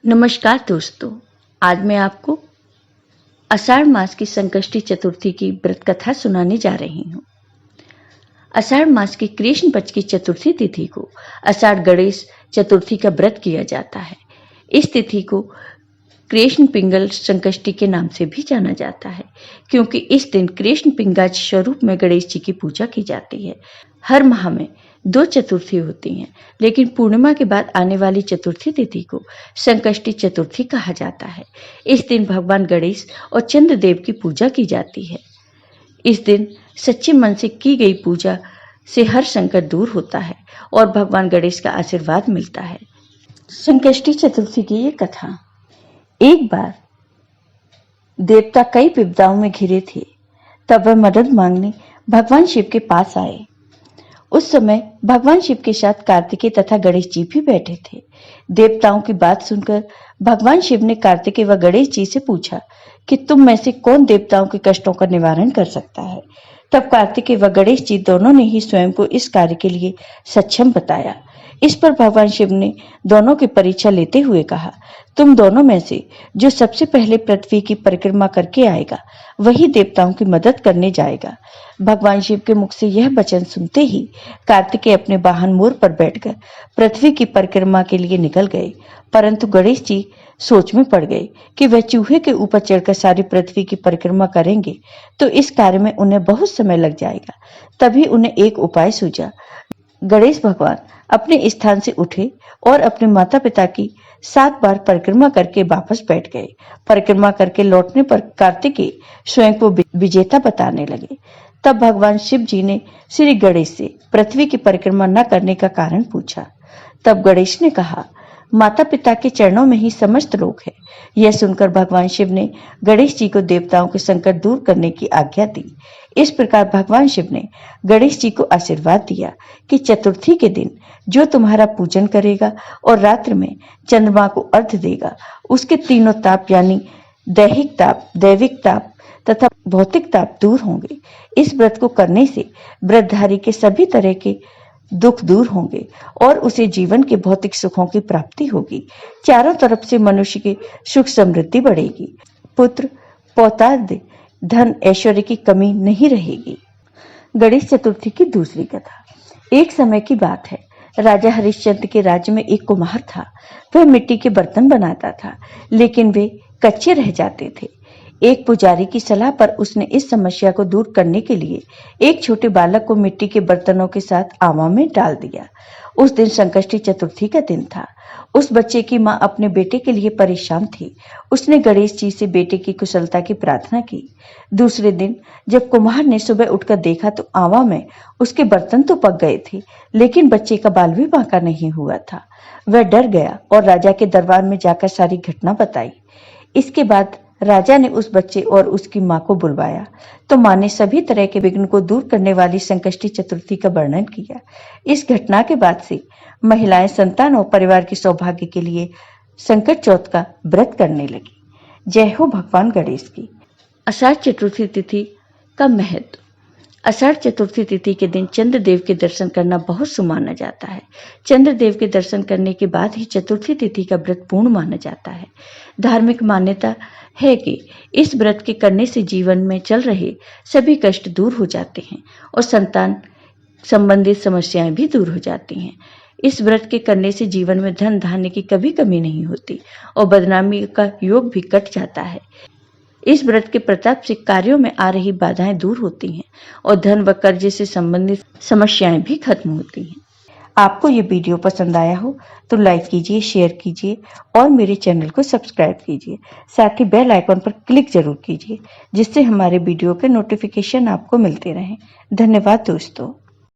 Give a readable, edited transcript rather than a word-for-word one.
नमस्कार दोस्तों, आज मैं आपको आषाढ़ मास की संकष्टी चतुर्थी की व्रत कथा सुनाने जा रही हूँ। आषाढ़ मास की कृष्ण पक्ष की चतुर्थी तिथि को आषाढ़ गणेश चतुर्थी का व्रत किया जाता है। इस तिथि को कृष्ण पिंगल संकष्टी के नाम से भी जाना जाता है, क्योंकि इस दिन कृष्ण पिंगाज स्वरूप में गणेश जी की पूजा की जाती है। हर माह में 2 चतुर्थी होती हैं, लेकिन पूर्णिमा के बाद आने वाली चतुर्थी तिथि को संकष्टी चतुर्थी कहा जाता है। इस दिन भगवान गणेश और चंद्रदेव की पूजा की जाती है। इस दिन सच्चे मन से की गई पूजा से हर संकट दूर होता है और भगवान गणेश का आशीर्वाद मिलता है। संकष्टी चतुर्थी की ये कथा। एक बार देवता कई विपदाओं में घिरे थे, तब वह मदद मांगने भगवान शिव के पास आए। उस समय भगवान शिव के साथ कार्तिकेय तथा गणेश जी भी बैठे थे। देवताओं की बात सुनकर भगवान शिव ने कार्तिकेय व गणेश जी से पूछा कि तुम में से कौन देवताओं के कष्टों का निवारण कर सकता है। तब कार्तिकेय व गणेश जी दोनों ने ही स्वयं को इस कार्य के लिए सक्षम बताया। इस पर भगवान शिव ने दोनों की परीक्षा लेते हुए कहा, तुम दोनों में से जो सबसे पहले पृथ्वी की परिक्रमा करके आएगा, वही देवताओं की मदद करने जाएगा। भगवान शिव के मुख से यह वचन सुनते ही कार्तिकेय अपने वाहन मोर पर बैठकर पृथ्वी की परिक्रमा के लिए निकल गए, परंतु गणेश जी सोच में पड़ गए कि वह चूहे के ऊपर चढ़कर सारी पृथ्वी की परिक्रमा करेंगे तो इस कार्य में उन्हें बहुत समय लग जाएगा। तभी उन्हें एक उपाय सूझा। गणेश भगवान अपने स्थान से उठे और अपने माता पिता की 7 बार परिक्रमा करके वापस बैठ गए। परिक्रमा करके लौटने पर कार्तिकेय स्वयं को विजेता बताने लगे। तब भगवान शिव जी ने श्री गणेश से पृथ्वी की परिक्रमा न करने का कारण पूछा। तब गणेश ने कहा, माता पिता के चरणों में ही समस्त लोक है। यह सुनकर भगवान शिव ने गणेश जी को देवताओं के संकट दूर करने की आज्ञा दी। इस प्रकार भगवान शिव ने गणेश जी को आशीर्वाद दिया कि चतुर्थी के दिन जो तुम्हारा पूजन करेगा और रात्रि में चंद्रमा को अर्घ्य देगा, उसके तीनों ताप यानी दैहिक ताप, दैविक ताप तथा भौतिक ताप दूर होंगे। इस व्रत को करने से व्रतधारी के सभी तरह के दुख दूर होंगे और उसे जीवन के भौतिक सुखों की प्राप्ति होगी। चारों तरफ से मनुष्य की सुख समृद्धि बढ़ेगी। पुत्र पौत्रादि धन ऐश्वर्य की कमी नहीं रहेगी। गणेश चतुर्थी की दूसरी कथा। एक समय की बात है, राजा हरिश्चंद्र के राज्य में एक कुम्हार था। वह मिट्टी के बर्तन बनाता था, लेकिन वे कच्चे रह जाते थे। एक पुजारी की सलाह पर उसने इस समस्या को दूर करने के लिए एक छोटे बालक को मिट्टी के बर्तनों के साथ आवा में डाल दिया। उस दिन संकष्टी चतुर्थी का दिन था। उस बच्चे की मां अपने बेटे के लिए परेशान थी। उसने गणेश जी से बेटे की कुशलता की प्रार्थना की। दूसरे दिन जब कुम्हार ने सुबह उठकर देखा तो आवा में उसके बर्तन तो पक गए थे, लेकिन बच्चे का बाल भी बांका नहीं हुआ था। वह डर गया और राजा के दरबार में जाकर सारी घटना बताई। इसके बाद राजा ने उस बच्चे और उसकी मां को बुलवाया तो मां ने सभी तरह के विघ्न को दूर करने वाली संकष्टी चतुर्थी का वर्णन किया। इस घटना के बाद से महिलाएं संतान और परिवार के सौभाग्य के लिए संकट चौथ का व्रत करने लगी। जय हो भगवान गणेश की। आषाढ़ चतुर्थी तिथि का महत्व। आषाढ़ चतुर्थी तिथि के दिन चंद्रदेव के दर्शन करना बहुत शुभ माना जाता है। चंद्रदेव के दर्शन करने के बाद ही चतुर्थी तिथि का व्रत पूर्ण माना जाता है। धार्मिक मान्यता है कि इस व्रत के करने से जीवन में चल रहे सभी कष्ट दूर हो जाते हैं और संतान संबंधित समस्याएं भी दूर हो जाती हैं। इस व्रत के करने से जीवन में धन धान्य की कभी कमी नहीं होती और बदनामी का योग भी कट जाता है। इस व्रत के प्रताप से कार्यों में आ रही बाधाएं दूर होती हैं और धन व कर्ज से संबंधित समस्याएं भी खत्म होती हैं। आपको ये वीडियो पसंद आया हो तो लाइक कीजिए, शेयर कीजिए और मेरे चैनल को सब्सक्राइब कीजिए। साथ ही बेल आइकॉन पर क्लिक जरूर कीजिए, जिससे हमारे वीडियो के नोटिफिकेशन आपको मिलते रहें। धन्यवाद दोस्तों।